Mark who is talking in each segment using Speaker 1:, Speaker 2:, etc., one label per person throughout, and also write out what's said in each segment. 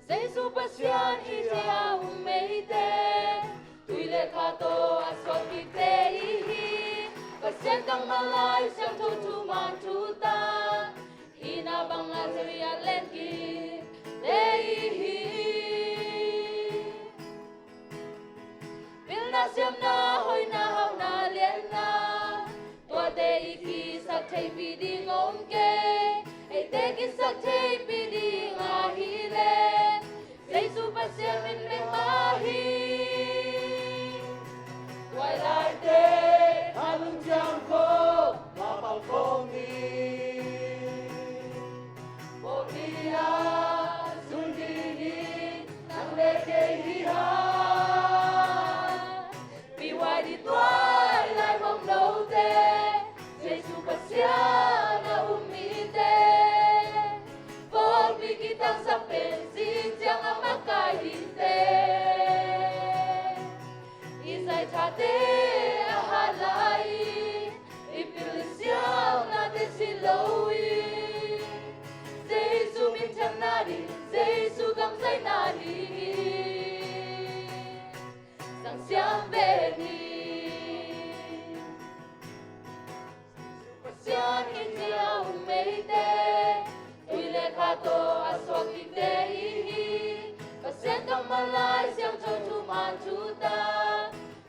Speaker 1: Giêsu pasian ija umeite tuile kato aswat kite ihi pasian kang malay siyang tutuman tuta hina banga zeria lenki leihi pilna siyam na hoy na haw na lien na tua te iki sak thei pidi ngom ke ei te ki sak thei pidi ngahile Giêsu pasian min me mahi twilight day hanung jang ko mapal ko ni Bodia sundini nang leke hiha Piwai di twilight mong lâu te Giêsu pasian na umite Por vi kitang sa pensin Siang ang makailinte Isay tate ahalay Ipilis siyang natin silawi Giêsu minchang nari Giêsu gamsay nari Sang siyang beni Pasian india umeite Tuile kato aswag kite ihi Pasian kang malay siyang tutuman tuta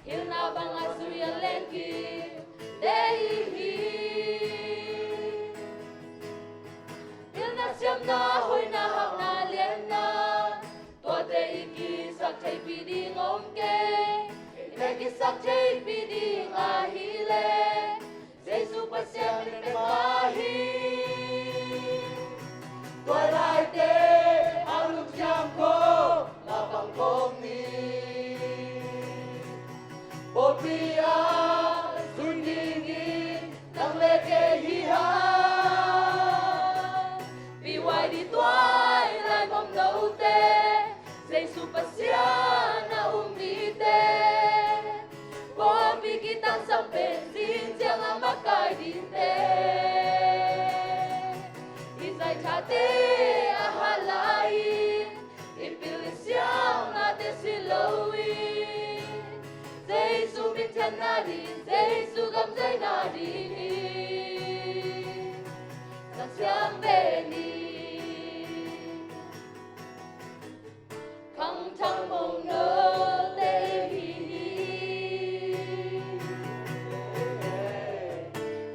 Speaker 1: Hilna bang asurya lenki deihi Hilna siyam na hoy na hak na lien na Tua te iki sak chay pidi ngom ke Ileki sak chay pidi ngahile Giêsu pasian min me mahi Twilight day alung jam ko lapang kom ni Bopia sundingin nang leke hiha Piwai di twilight mong daute Giêsu pasian na umite Bopi kitang sa pensin siyang ang makaidinte Isay tate ahalain Ipilis siyang natin silawin Giêsu minsan natin Giêsu gamsay natin Sa siyang beni Kang chang mong no tehi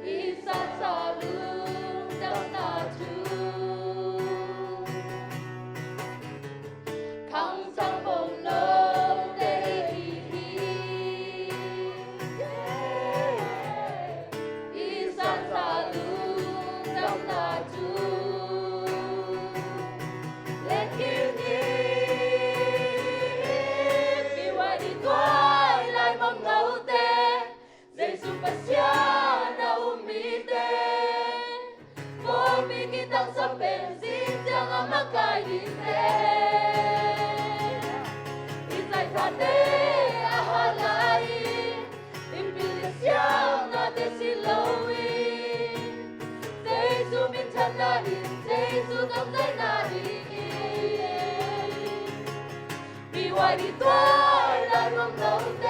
Speaker 1: Isa sa lundang na Kang chang mong no tehi Isa sa lundang na Let you Piwai di twilight mong naute Giêsu pasian na umite Formi kitang sa pensin siyang ang makailinte Isay tate ahalain Impilis siyang natin silawin Giêsu minsan natin Giêsu gamsay natin Piwai di twilight mong naute